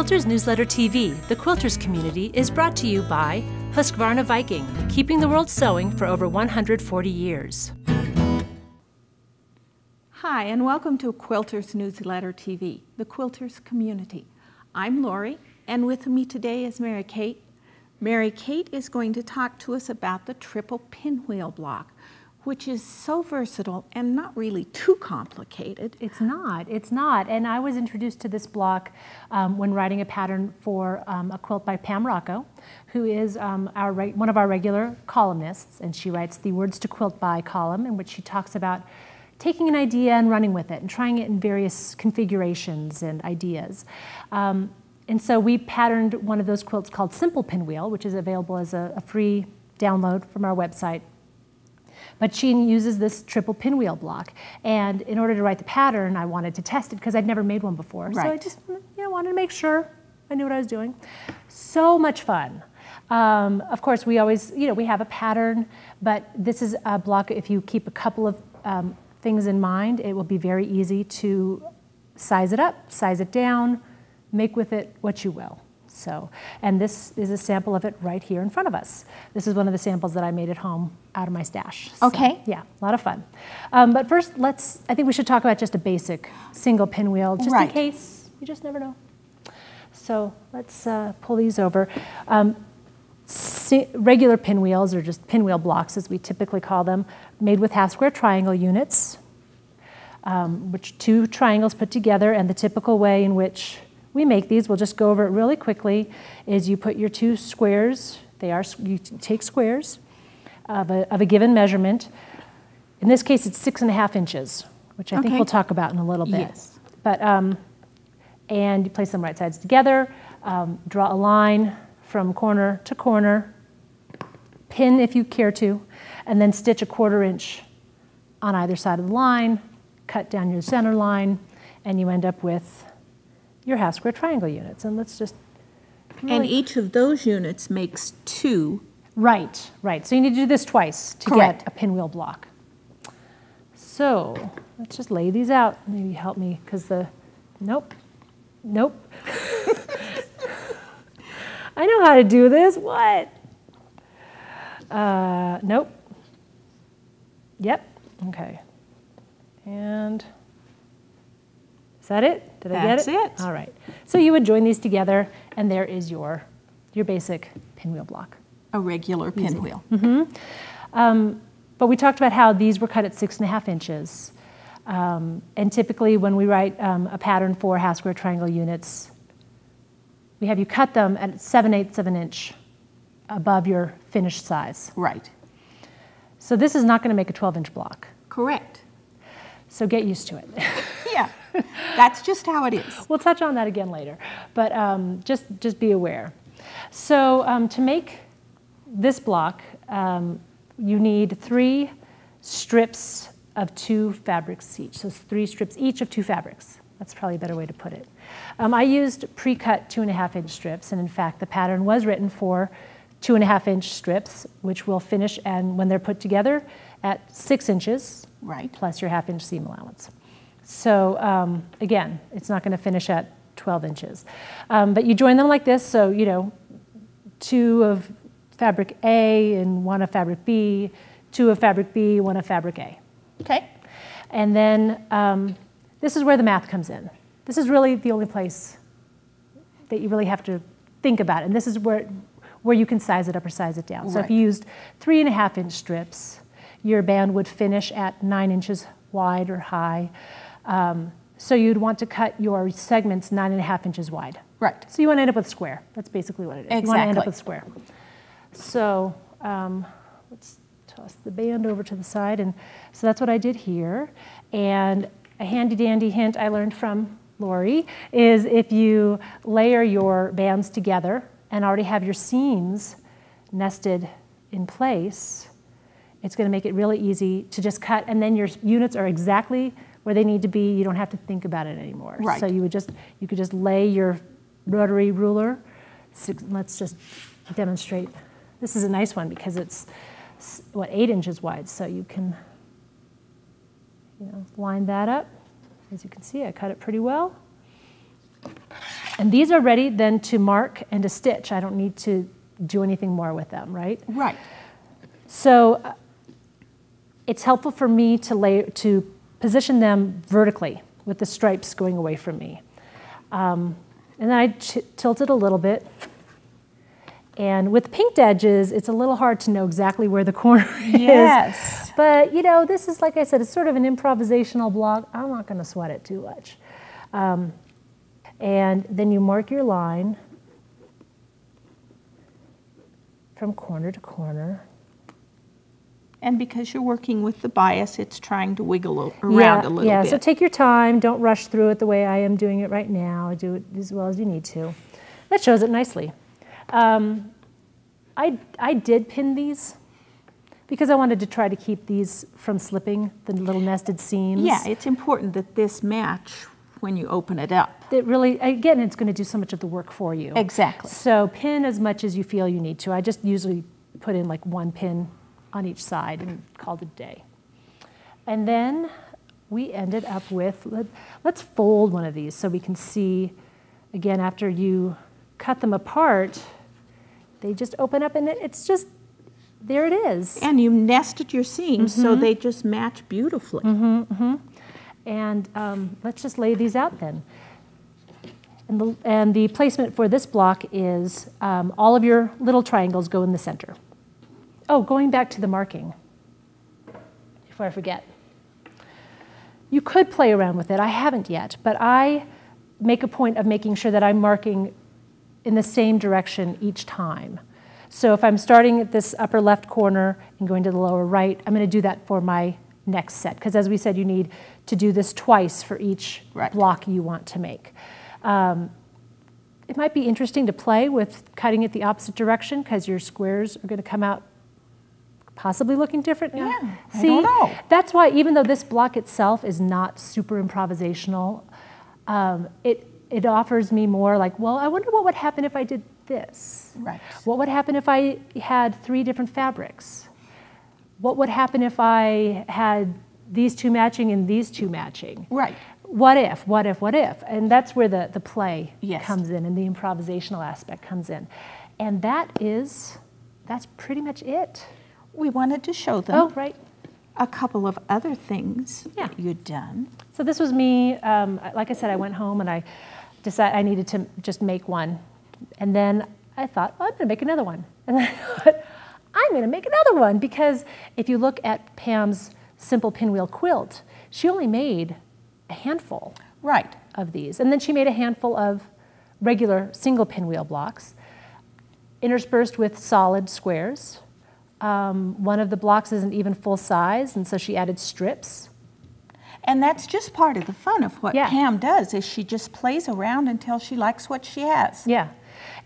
Quilters Newsletter TV, the Quilters community, is brought to you by Husqvarna Viking, keeping the world sewing for over 140 years. Hi, and welcome to Quilters Newsletter TV, the Quilters community. I'm Lori, and with me today is Mary Kate. Mary Kate is going to talk to us about the triple pinwheel block, which is so versatile and not really too complicated. It's not. And I was introduced to this block when writing a pattern for a quilt by Pam Rocco, who is one of our regular columnists, and she writes the Words to Quilt By column, in which she talks about taking an idea and running with it and trying it in various configurations and ideas. And so we patterned one of those quilts called Simple Pinwheel, which is available as a free download from our website. But she uses this triple pinwheel block, and in order to write the pattern, I wanted to test it because I'd never made one before. Right. So I just wanted to make sure I knew what I was doing. So much fun. Of course, we always, we have a pattern, but this is a block. If you keep a couple of things in mind, it will be very easy to size it up, size it down, make with it what you will. So, and this is a sample of it right here in front of us. This is one of the samples that I made at home out of my stash. So, okay. Yeah, a lot of fun. But first, I think we should talk about just a basic single pinwheel, just in case, you just never know. So let's pull these over. Regular pinwheels, or just pinwheel blocks as we typically call them, made with half-square triangle units, which two triangles put together, and the typical way in which we make these, we'll just go over it really quickly, is you put your two squares, you take squares of a given measurement. In this case, it's 6.5 inches, which I think we'll talk about in a little bit. Yes. But, and you place them right sides together, draw a line from corner to corner, pin if you care to, and then stitch a 1/4 inch on either side of the line, cut down your center line, and you end up with your half-square triangle units. And let's just And each of those units makes two. Right. So you need to do this twice to get a pinwheel block. So let's just lay these out. Maybe help me, because nope. I know how to do this. What? Nope. Yep. Okay. And is that it? Did I get it? That's it. All right. So you would join these together, and there is your basic pinwheel block. A regular pinwheel. But we talked about how these were cut at 6.5 inches. And typically when we write a pattern for half-square triangle units, we have you cut them at 7/8 of an inch above your finished size. Right. So this is not going to make a 12-inch block. Correct. So get used to it. Yeah, that's just how it is. We'll touch on that again later, but just be aware. So to make this block, you need 3 strips of 2 fabrics each. So 3 strips each of 2 fabrics. That's probably a better way to put it. I used pre-cut 2.5 inch strips, and in fact the pattern was written for 2.5 inch strips, which will finish, and when they're put together, at 6 inches, plus your 1/2 inch seam allowance. So again, it's not going to finish at 12 inches. But you join them like this, so 2 of fabric A and 1 of fabric B, 2 of fabric B, 1 of fabric A. Okay. And then this is where the math comes in. This is really the only place that you really have to think about it. And this is where you can size it up or size it down. So if you used 3.5 inch strips, your band would finish at 9 inches wide or high. So you'd want to cut your segments 9.5 inches wide. Right. So you want to end up with a square. That's basically what it is. Exactly. You want to end up with a square. So let's toss the band over to the side. And so that's what I did here. And a handy dandy hint I learned from Lori is if you layer your bands together and already have your seams nested in place, it's going to make it really easy to just cut, and then your units are exactly where they need to be. You don't have to think about it anymore. Right. So you could just lay your rotary ruler. Let's just demonstrate. This is a nice one because it's 8 inches wide, so you can line that up. As you can see, I cut it pretty well. And these are ready then to mark and to stitch. I don't need to do anything more with them, right? Right. So it's helpful for me to position them vertically with the stripes going away from me. And then I tilt it a little bit. And with pinked edges, it's a little hard to know exactly where the corner is. Yes. But, you know, this is, like I said, it's sort of an improvisational block. I'm not going to sweat it too much. And then you mark your line from corner to corner. And because you're working with the bias, it's trying to wiggle around a little bit. Yeah, so take your time. Don't rush through it the way I am doing it right now. Do it as well as you need to. That shows it nicely. I did pin these because I wanted to try to keep these from slipping, the little nested seams. Yeah, it's important that this match when you open it up. It really, again, it's going to do so much of the work for you. Exactly. So pin as much as you feel you need to. I just usually put in like one pin on each side and called it a day. And then we ended up with, let's fold one of these so we can see, again, after you cut them apart, they just open up and it's just, there it is. And you nested your seams so they just match beautifully. And let's just lay these out then. And the placement for this block is all of your little triangles go in the center. Oh, going back to the marking, before I forget. You could play around with it. I haven't yet, but I make a point of making sure that I'm marking in the same direction each time. So if I'm starting at this upper left corner and going to the lower right, I'm going to do that for my next set, because as we said, you need to do this twice for each block you want to make. It might be interesting to play with cutting it the opposite direction, because your squares are going to come out possibly looking different. Yeah, see, I don't know. That's why even though this block itself is not super improvisational, it offers me more like, well, I wonder what would happen if I did this. Right. What would happen if I had 3 different fabrics? What would happen if I had these 2 matching and these 2 matching? Right. What if, what if, what if? And that's where the play Yes. comes in and the improvisational aspect comes in. And that's pretty much it. We wanted to show them Oh, right. a couple of other things Yeah. that you'd done. So this was me, like I said, I went home and I decided I needed to just make one. And then I thought, well, I'm gonna make another one. And then I thought, I'm gonna make another one, because if you look at Pam's simple pinwheel quilt, she only made a handful Right. of these. And then she made a handful of regular single pinwheel blocks, interspersed with solid squares. One of the blocks isn't even full size, and so she added strips. And that's just part of the fun of what Yeah. Pam does, is she just plays around until she likes what she has. Yeah.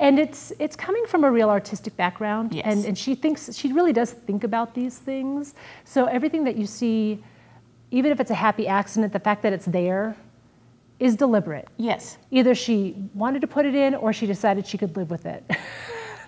And it's coming from a real artistic background, Yes. and she really does think about these things. So everything that you see, even if it's a happy accident, the fact that it's there is deliberate. Yes. Either she wanted to put it in or she decided she could live with it.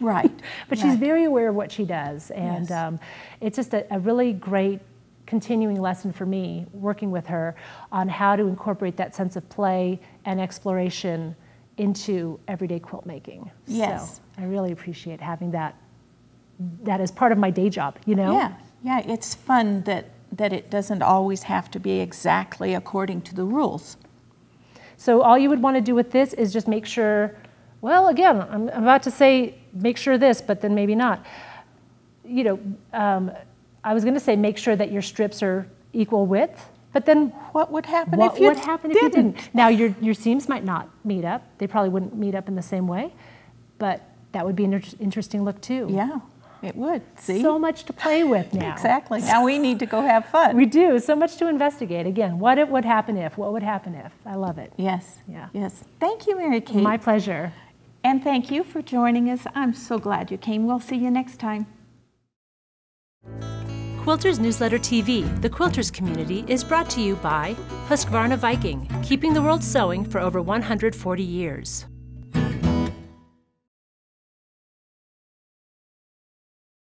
Right. But she's very aware of what she does, and Yes. it's just a really great continuing lesson for me, working with her on how to incorporate that sense of play and exploration into everyday quilt making. Yes. So I really appreciate having that as part of my day job, you know? Yeah. Yeah, it's fun that it doesn't always have to be exactly according to the rules. So all you would want to do with this is just make sure, well, again, I'm about to say make sure this, but then maybe not. You know, I was going to say make sure that your strips are equal width, but then What would happen what if you would happen if you didn't? Now your seams might not meet up. They probably wouldn't meet up in the same way, but that would be an interesting look too. Yeah, it would. See? So much to play with now. Exactly. Now we need to go have fun. We do. So much to investigate. Again, what would happen if? What would happen if? I love it. Yes. Yeah. Yes. Thank you, Mary Kate. My pleasure. And thank you for joining us. I'm so glad you came. We'll see you next time. Quilters Newsletter TV, the Quilters community, is brought to you by Husqvarna Viking, keeping the world sewing for over 140 years.